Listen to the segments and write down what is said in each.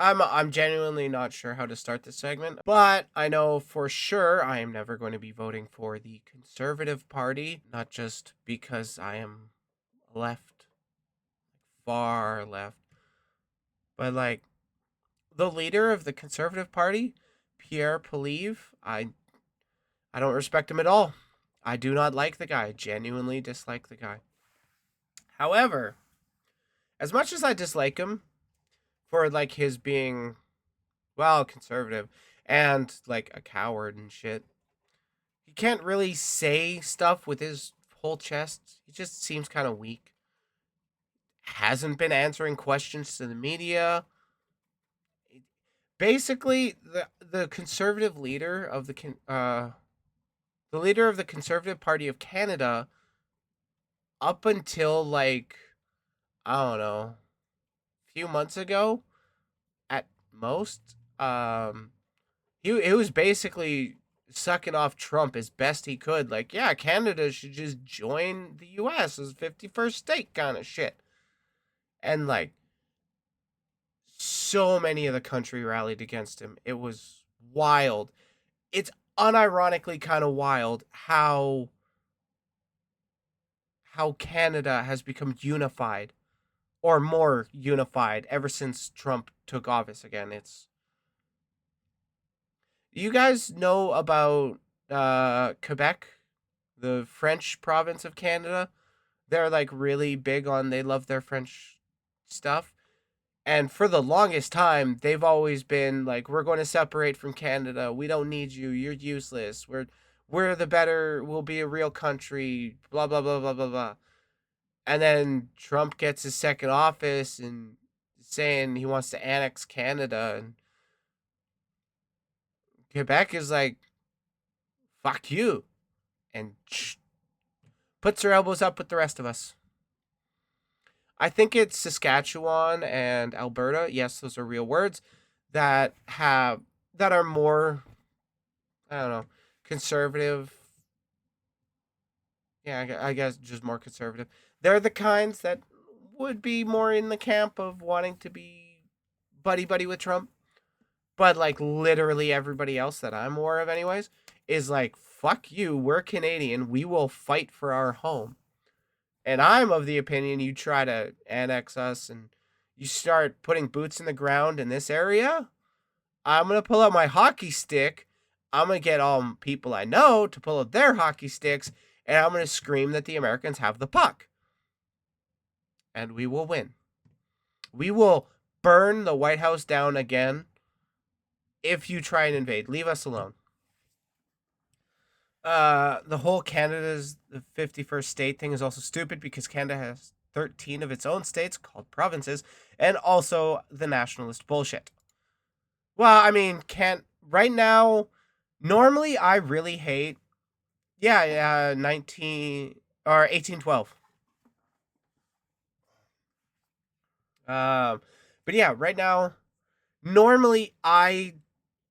I'm genuinely not sure how to start this segment, but I know for sure I am never going to be voting for the Conservative Party, not just because I am left, far left, but like the leader of the Conservative Party, Pierre Polive, I don't respect him at all. I do not like the guy. Genuinely dislike the guy. However, as much as I dislike him for like his being well conservative and like a coward and shit, he can't really say stuff with his whole chest. He just seems kind of weak. Hasn't been answering questions to the media. Basically, the conservative leader of the leader of the Conservative Party of Canada up until like I don't know, a few months ago at most, he was basically sucking off Trump as best he could. Like, yeah, Canada should just join the U.S. as 51st state kind of shit. And like, so many of the country rallied against him. It was wild. It's unironically kind of wild how Canada has become unified or more unified ever since Trump took office again. It's You guys know about Quebec, the French province of Canada? They're like really big on they love their French stuff. And for the longest time, they've always been like, we're going to separate from Canada. We don't need you. You're useless. We're the better. We'll be a real country. Blah blah blah blah blah blah. And then Trump gets his second office and saying he wants to annex Canada, and Quebec is like, fuck you, and puts her elbows up with the rest of us. I think it's Saskatchewan and Alberta. Yes, those are real words that are more, I don't know, conservative. Yeah, I guess just more conservative. They're the kinds that would be more in the camp of wanting to be buddy buddy with Trump. But like literally everybody else that I'm aware of, anyways, is like, fuck you. We're Canadian. We will fight for our home. And I'm of the opinion you try to annex us and you start putting boots in the ground in this area, I'm going to pull out my hockey stick. I'm going to get all people I know to pull out their hockey sticks, and I'm going to scream that the Americans have the puck. And we will win. We will burn the White House down again if you try and invade. Leave us alone. The whole Canada's the 51st state thing is also stupid because Canada has 13 of its own states called provinces, and also the nationalist bullshit. Well, I mean, can't right now. Normally, I really hate. Yeah, 19 or 1812. But yeah, right now, normally I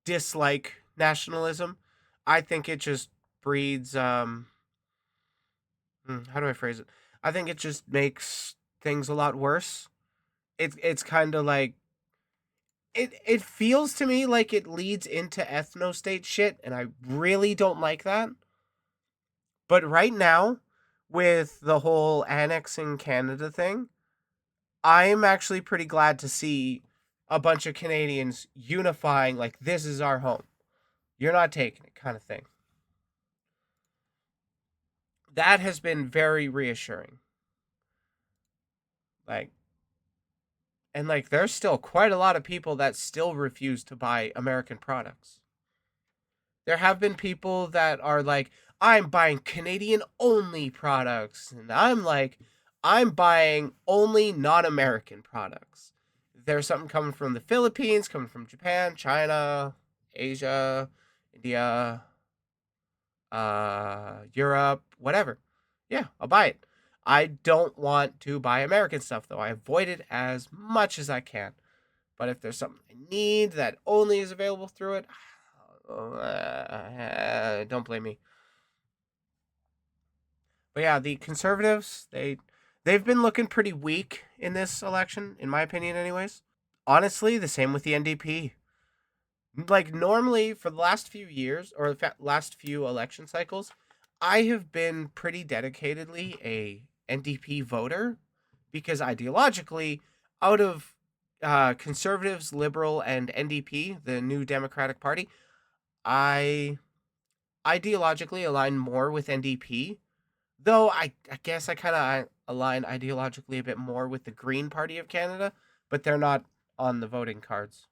dislike nationalism. I think it just breeds how do I phrase it? I think it just makes things a lot worse. It's kind of like it feels to me like it leads into ethno state shit, and I really don't like that. But right now, with the whole annexing Canada thing, I'm actually pretty glad to see a bunch of Canadians unifying like this is our home. You're not taking it kind of thing. That has been very reassuring. Like and like there's still quite a lot of people that still refuse to buy American products. There have been people that are like, I'm buying Canadian only products. And I'm like, I'm buying only non American products. There's something coming from the Philippines, coming from Japan, China, Asia, India, Europe, whatever. Yeah, I'll buy it. I don't want to buy American stuff though. I avoid it as much as I can. But if there's something I need that only is available through it, don't blame me. But yeah, the conservatives they've been looking pretty weak in this election, in my opinion, anyways. Honestly, the same with the NDP. Like normally for the last few years or the last few election cycles, I have been pretty dedicatedly a NDP voter because ideologically, out of conservatives, liberal, and NDP, the New Democratic Party, I ideologically align more with NDP. Though I guess I kind of align ideologically a bit more with the Green Party of Canada, but they're not on the voting cards.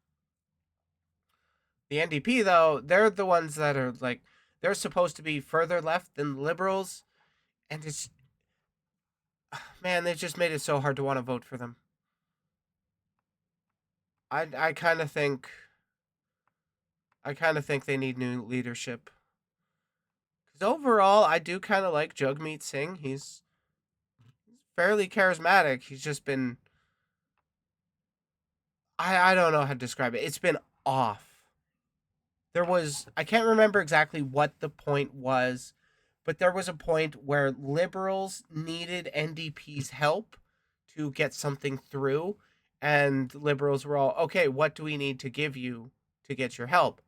The NDP though, they're the ones that are like they're supposed to be further left than liberals, and it's man, they've just made it so hard to want to vote for them. I kind of think they need new leadership. Cuz overall, I do kind of like Jagmeet Singh. He's fairly charismatic. He's just been I don't know how to describe it. It's been off. There was I can't remember exactly what the point was, but there was a point where liberals needed NDP's help to get something through, and liberals were all, okay, what do we need to give you to get your help?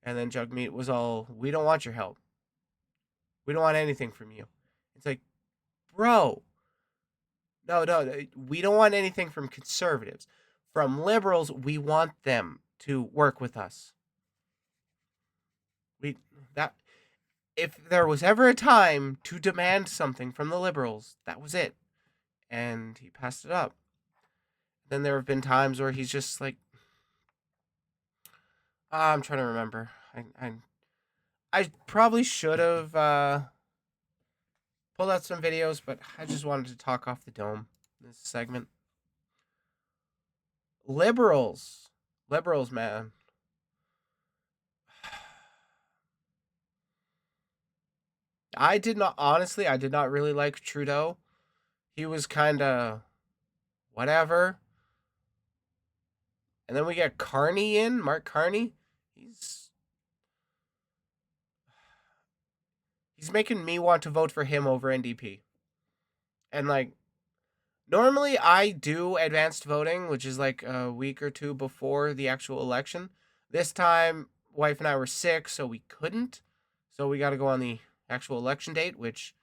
And then Jugmeat was all, we don't want your help. We don't want anything from you. It's like, bro, no, we don't want anything from conservatives. From liberals, we want them to work with us. We that if there was ever a time to demand something from the liberals, that was it. And he passed it up. Then there have been times where he's just like, I'm trying to remember. I probably should have pulled out some videos, but I just wanted to talk off the dome this segment. Liberals, man. I did not really like Trudeau. He was kind of whatever. And then we get Carney in, Mark Carney. He's making me want to vote for him over NDP. And like normally I do advanced voting, which is like a week or two before the actual election. This time wife and I were sick, so we couldn't. So we got to go on the actual election date, which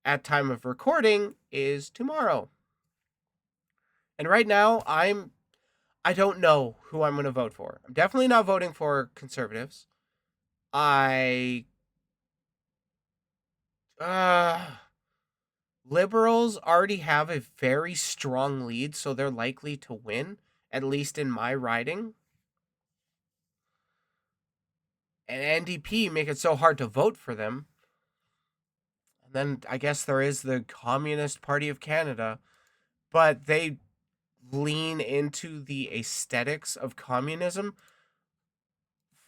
at time of recording is tomorrow. And right now I don't know who I'm going to vote for. I'm definitely not voting for conservatives. I uh liberals already have a very strong lead, so they're likely to win, at least in my riding. And NDP make it so hard to vote for them. And then I guess there is the Communist Party of Canada, but they lean into the aesthetics of communism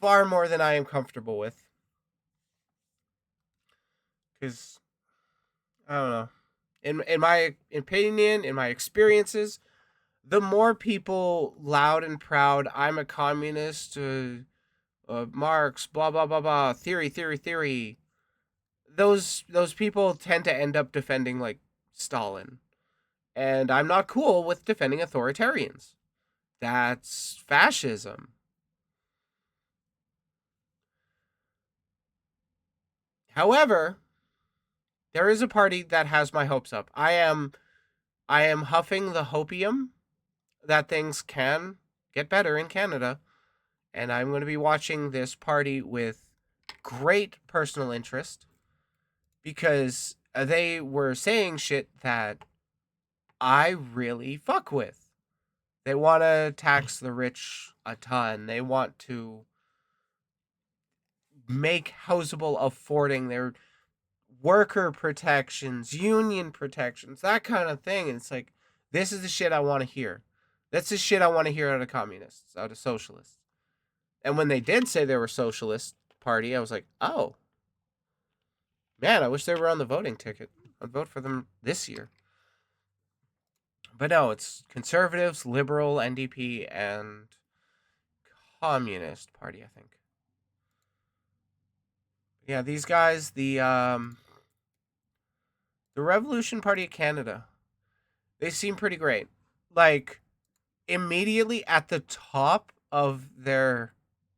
far more than I am comfortable with. Because, I don't know. In my opinion, in my experiences, the more people loud and proud, I'm a communist, Marx, blah blah blah blah, theory. Those people tend to end up defending like Stalin, and I'm not cool with defending authoritarians. That's fascism. However, there is a party that has my hopes up. I am huffing the hopium that things can get better in Canada, and I'm going to be watching this party with great personal interest because they were saying shit that I really fuck with. They want to tax the rich a ton. They want to make houseable affording their worker protections, union protections, that kind of thing. And it's like, this is the shit I want to hear. That's the shit I want to hear out of communists, out of socialists. And when they did say they were socialist party, I was like, oh, man, I wish they were on the voting ticket. I'd vote for them this year. But no, it's conservatives, liberal, NDP, and communist party, I think. Yeah, these guys, the Revolution Party of Canada, they seem pretty great. Like immediately at the top of their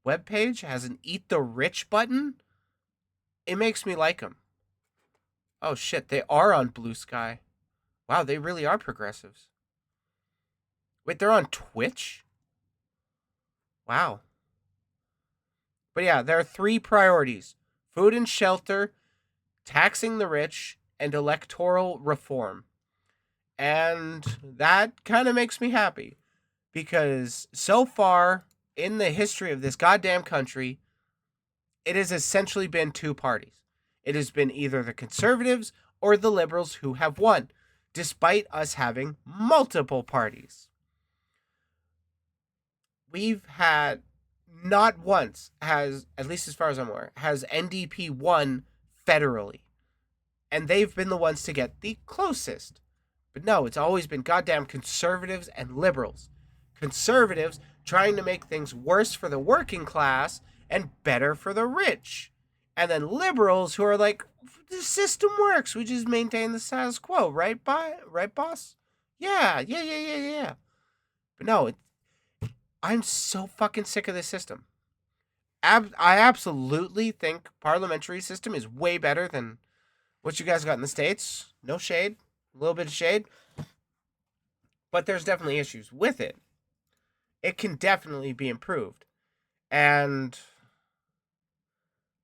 webpage has an Eat the Rich button, it makes me like them. Oh shit, they are on Blue Sky. Wow, they really are progressives. Wait, they're on Twitch? Wow. But yeah, there are three priorities: food and shelter, taxing the rich, and electoral reform. And that kind of makes me happy because so far in the history of this goddamn country, it has essentially been two parties. It has been either the conservatives or the liberals who have won, despite us having multiple parties. We've had not once has, at least as far as I'm aware, has NDP won federally. And they've been the ones to get the closest. But no, it's always been goddamn conservatives and liberals. Conservatives trying to make things worse for the working class and better for the rich. And then liberals who are like, the system works. We just maintain the status quo, right, right, boss? Yeah. But no, I'm so fucking sick of this system. I absolutely think parliamentary system is way better than what you guys got in the States. No shade, a little bit of shade, but there's definitely issues with it. It can definitely be improved, and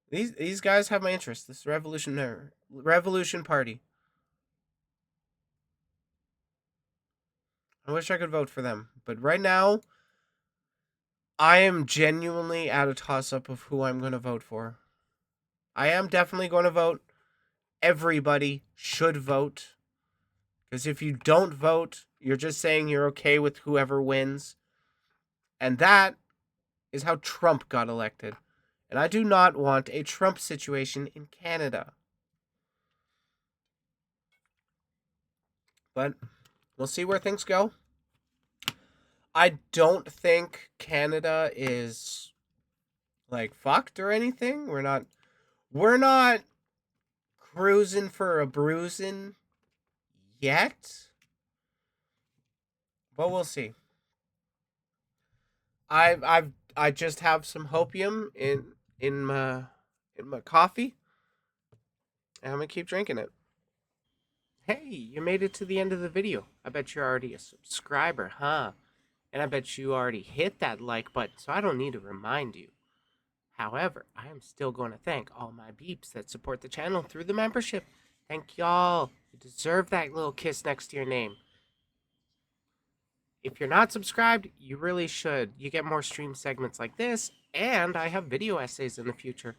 these guys have my interest. This revolution party. I wish I could vote for them, but right now, I am genuinely at a toss up of who I'm going to vote for. I am definitely going to vote. Everybody should vote. Because if you don't vote, you're just saying you're okay with whoever wins. And that is how Trump got elected. And I do not want a Trump situation in Canada. But we'll see where things go. I don't think Canada is like fucked or anything. We're not cruising for a bruising yet. But we'll see. I just have some hopium in my coffee, and I'm gonna keep drinking it. Hey, you made it to the end of the video. I bet you're already a subscriber, huh? And I bet you already hit that like button, so I don't need to remind you. However, I am still going to thank all my beeps that support the channel through the membership. Thank y'all. You deserve that little kiss next to your name. If you're not subscribed, you really should. You get more stream segments like this, and I have video essays in the future.